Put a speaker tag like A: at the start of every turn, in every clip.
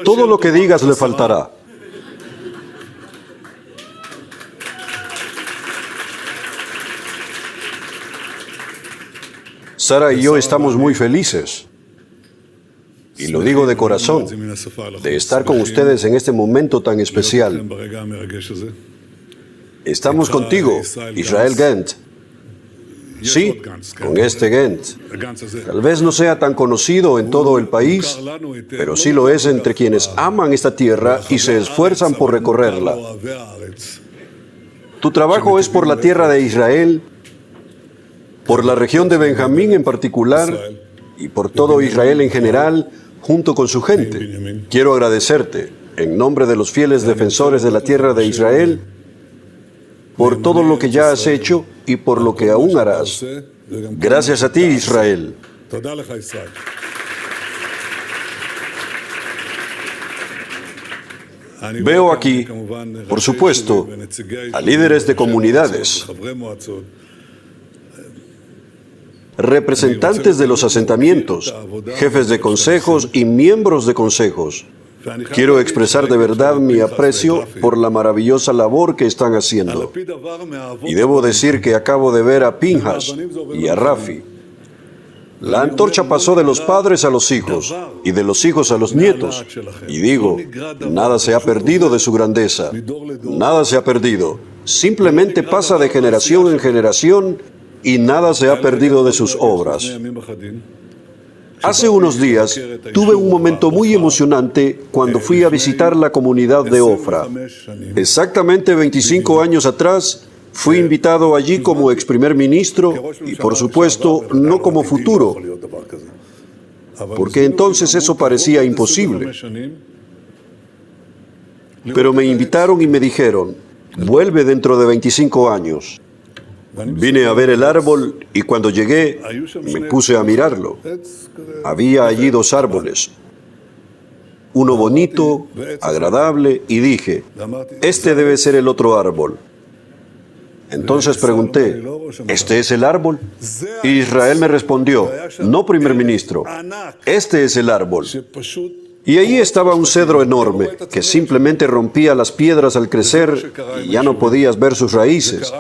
A: Todo lo que digas le faltará. Sara y yo estamos muy felices, y lo digo de corazón, de estar con ustedes en este momento tan especial. Estamos contigo, Israel Gent. Sí, con este Gent. Tal vez no sea tan conocido en todo el país, pero sí lo es entre quienes aman esta tierra y se esfuerzan por recorrerla. Tu trabajo es por la tierra de Israel, por la región de Benjamín en particular y por todo Israel en general, junto con su gente. Quiero agradecerte, en nombre de los fieles defensores de la tierra de Israel, por todo lo que ya has hecho y por lo que aún harás. Gracias a ti, Israel. Veo aquí, por supuesto, a líderes de comunidades, representantes de los asentamientos, jefes de consejos y miembros de consejos. Quiero expresar de verdad mi aprecio por la maravillosa labor que están haciendo. Y debo decir que acabo de ver a Pinhas y a Rafi. La antorcha pasó de los padres a los hijos y de los hijos a los nietos. Y digo, nada se ha perdido de su grandeza. Nada se ha perdido. Simplemente pasa de generación en generación y nada se ha perdido de sus obras. Hace unos días tuve un momento muy emocionante cuando fui a visitar la comunidad de Ofra. Exactamente 25 años atrás, fui invitado allí como ex primer ministro y, por supuesto, no como futuro, porque entonces eso parecía imposible. Pero me invitaron y me dijeron, vuelve dentro de 25 años. Vine a ver el árbol y cuando llegué me puse a mirarlo. Había allí 2 árboles, uno bonito, agradable, y dije, este debe ser el otro árbol. Entonces pregunté, ¿este es el árbol? Y Israel me respondió, no, primer ministro, este es el árbol. Y allí estaba un cedro enorme, que simplemente rompía las piedras al crecer y ya no podías ver sus raíces.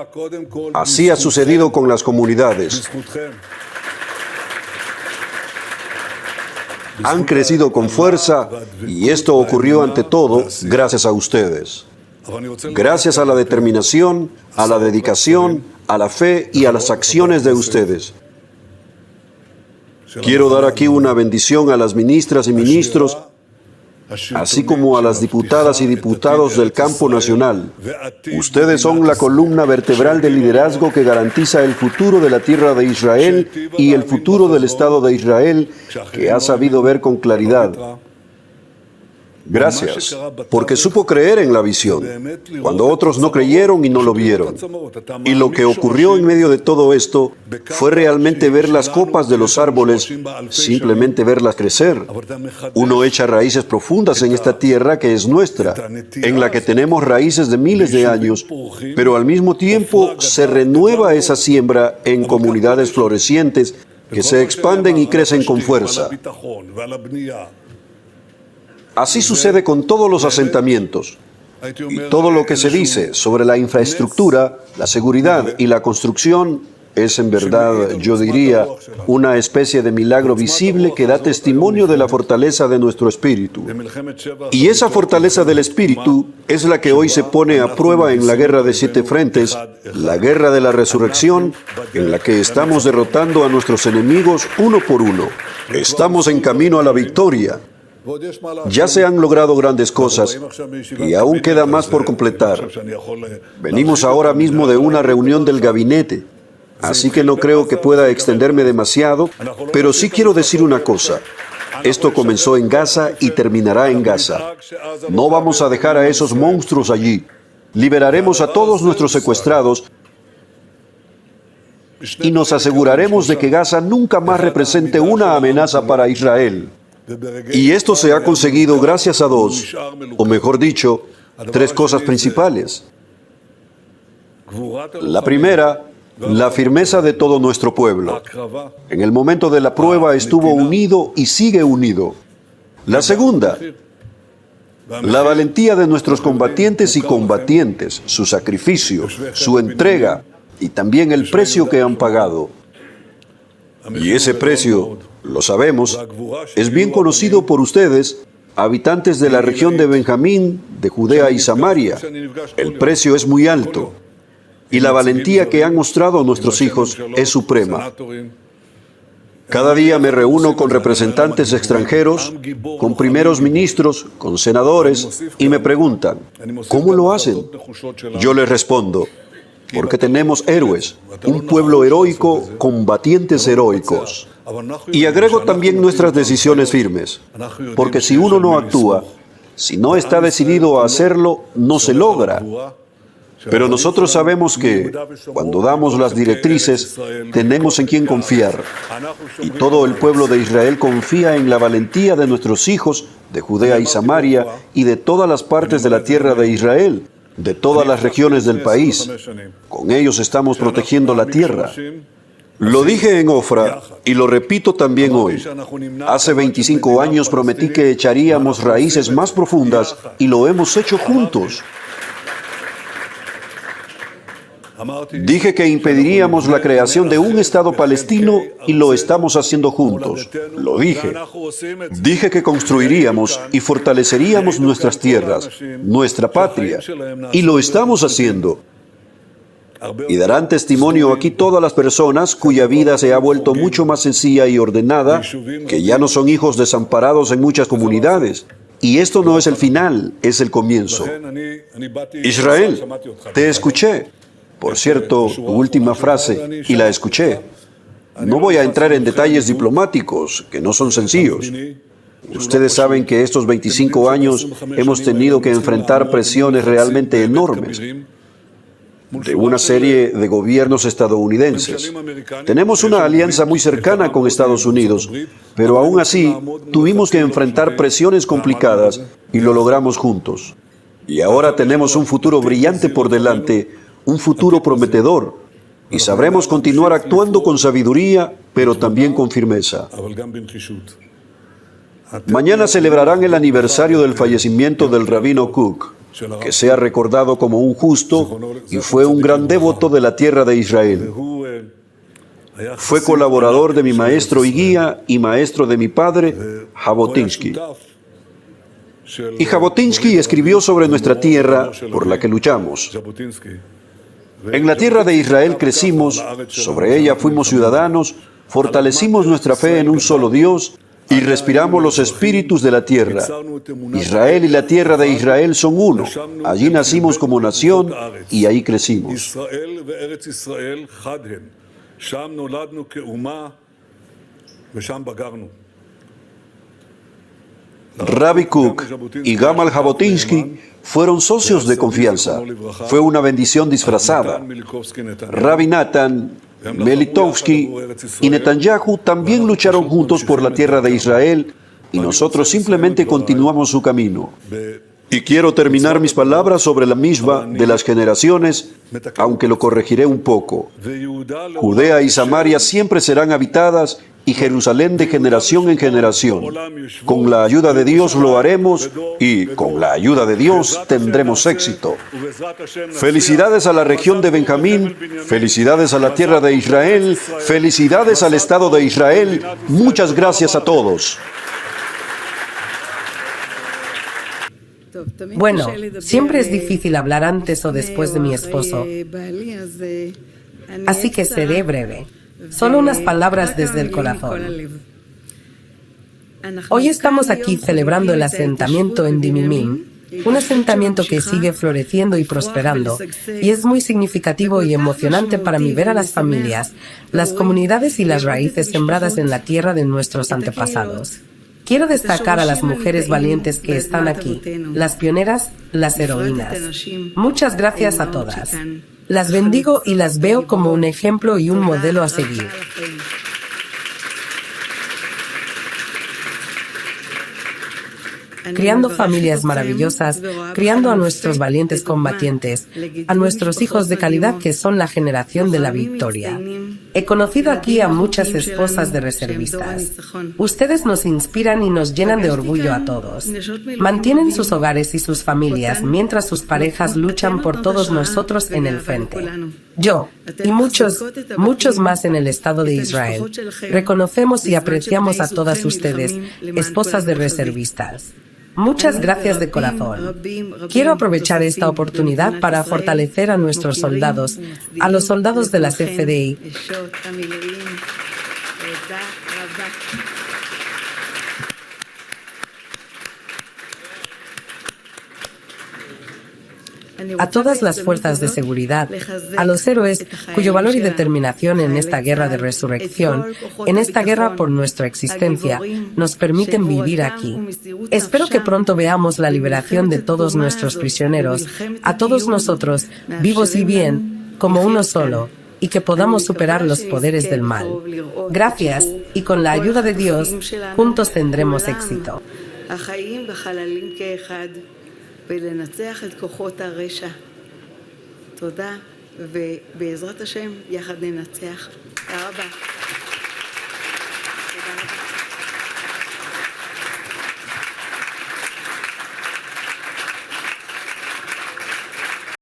A: Así ha sucedido con las comunidades. Han crecido con fuerza y esto ocurrió ante todo gracias a ustedes. Gracias a la determinación, a la dedicación, a la fe y a las acciones de ustedes. Quiero dar aquí una bendición a las ministras y ministros, así como a las diputadas y diputados del campo nacional. Ustedes son la columna vertebral del liderazgo que garantiza el futuro de la tierra de Israel y el futuro del Estado de Israel, que ha sabido ver con claridad. Gracias, porque supo creer en la visión, cuando otros no creyeron y no lo vieron. Y lo que ocurrió en medio de todo esto fue realmente ver las copas de los árboles, simplemente verlas crecer. Uno echa raíces profundas en esta tierra que es nuestra, en la que tenemos raíces de miles de años, pero al mismo tiempo se renueva esa siembra en comunidades florecientes que se expanden y crecen con fuerza. Así sucede con todos los asentamientos. Y todo lo que se dice sobre la infraestructura, la seguridad y la construcción es en verdad, yo diría, una especie de milagro visible que da testimonio de la fortaleza de nuestro espíritu. Y esa fortaleza del espíritu es la que hoy se pone a prueba en la guerra de 7 frentes, la guerra de la resurrección, en la que estamos derrotando a nuestros enemigos uno por uno. Estamos en camino a la victoria. Ya se han logrado grandes cosas y aún queda más por completar. Venimos ahora mismo de una reunión del gabinete, así que no creo que pueda extenderme demasiado, pero sí quiero decir una cosa. Esto comenzó en Gaza y terminará en Gaza. No vamos a dejar a esos monstruos allí. Liberaremos a todos nuestros secuestrados y nos aseguraremos de que Gaza nunca más represente una amenaza para Israel. Y esto se ha conseguido gracias a 2, o mejor dicho, 3 cosas principales. La primera, la firmeza de todo nuestro pueblo. En el momento de la prueba estuvo unido y sigue unido. La segunda, La valentía de nuestros combatientes y combatientes, su sacrificio, su entrega y también el precio que han pagado. Y ese precio, lo sabemos, es bien conocido por ustedes, habitantes de la región de Benjamín, de Judea y Samaria. El precio es muy alto y la valentía que han mostrado nuestros hijos es suprema. Cada día me reúno con representantes extranjeros, con primeros ministros, con senadores, y me preguntan, ¿cómo lo hacen? Yo les respondo, porque tenemos héroes, un pueblo heroico, combatientes heroicos. Y agrego también nuestras decisiones firmes, porque si uno no actúa, si no está decidido a hacerlo, no se logra. Pero nosotros sabemos que, cuando damos las directrices, tenemos en quién confiar. Y todo el pueblo de Israel confía en la valentía de nuestros hijos, de Judea y Samaria, y de todas las partes de la tierra de Israel, de todas las regiones del país. Con ellos estamos protegiendo la tierra. Lo dije en Ofra y lo repito también hoy. Hace 25 años prometí que echaríamos raíces más profundas y lo hemos hecho juntos. Dije que impediríamos la creación de un Estado palestino y lo estamos haciendo juntos. Lo dije. Dije que construiríamos y fortaleceríamos nuestras tierras, nuestra patria, y lo estamos haciendo. Y darán testimonio aquí todas las personas cuya vida se ha vuelto mucho más sencilla y ordenada, que ya no son hijos desamparados en muchas comunidades. Y esto no es el final, es el comienzo. Israel, te escuché. Por cierto, tu última frase, y la escuché. No voy a entrar en detalles diplomáticos, que no son sencillos. Ustedes saben que estos 25 años hemos tenido que enfrentar presiones realmente enormes de una serie de gobiernos estadounidenses. Tenemos una alianza muy cercana con Estados Unidos, pero aún así tuvimos que enfrentar presiones complicadas y lo logramos juntos. Y ahora tenemos un futuro brillante por delante, un futuro prometedor, y sabremos continuar actuando con sabiduría, pero también con firmeza. Mañana celebrarán el aniversario del fallecimiento del rabino Kook, que sea recordado como un justo y fue un gran devoto de la tierra de Israel. Fue colaborador de mi maestro y guía y maestro de mi padre, Jabotinsky. Y Jabotinsky escribió sobre nuestra tierra por la que luchamos. En la tierra de Israel crecimos, sobre ella fuimos ciudadanos, fortalecimos nuestra fe en un solo Dios y respiramos los espíritus de la tierra. Israel y la tierra de Israel son uno. Allí nacimos como nación y ahí crecimos. Rabbi Kook y Gamal Jabotinsky fueron socios de confianza. Fue una bendición disfrazada. Rabbi Natan, Melitovsky y Netanyahu también lucharon juntos por la tierra de Israel y nosotros simplemente continuamos su camino. Y quiero terminar mis palabras sobre la misma de las generaciones, aunque lo corregiré un poco. Judea y Samaria siempre serán habitadas y Jerusalén de generación en generación. Con la ayuda de Dios lo haremos y con la ayuda de Dios tendremos éxito. Felicidades a la región de Benjamín, felicidades a la tierra de Israel, felicidades al Estado de Israel. Muchas gracias a todos.
B: Bueno, siempre es difícil hablar antes o después de mi esposo, así que seré breve. Solo unas palabras desde el corazón. Hoy estamos aquí celebrando el asentamiento en Dimimim, un asentamiento que sigue floreciendo y prosperando, y es muy significativo y emocionante para mí ver a las familias, las comunidades y las raíces sembradas en la tierra de nuestros antepasados. Quiero destacar a las mujeres valientes que están aquí, las pioneras, las heroínas. Muchas gracias a todas. Las bendigo y las veo como un ejemplo y un modelo a seguir. Criando familias maravillosas, criando a nuestros valientes combatientes, a nuestros hijos de calidad que son la generación de la victoria. He conocido aquí a muchas esposas de reservistas. Ustedes nos inspiran y nos llenan de orgullo a todos. Mantienen sus hogares y sus familias mientras sus parejas luchan por todos nosotros en el frente. Yo y muchos más en el Estado de Israel reconocemos y apreciamos a todas ustedes, esposas de reservistas. Muchas gracias de corazón. Quiero aprovechar esta oportunidad para fortalecer a nuestros soldados, a los soldados de las FDI. A todas las fuerzas de seguridad, a los héroes cuyo valor y determinación en esta guerra de resurrección, en esta guerra por nuestra existencia, nos permiten vivir aquí. Espero que pronto veamos la liberación de todos nuestros prisioneros, a todos nosotros, vivos y bien, como uno solo, y que podamos superar los poderes del mal. Gracias, y con la ayuda de Dios, juntos tendremos éxito.
C: ולנצח את כוחות הרשע. תודה, ובעזרת השם יחד ננצח. תודה רבה.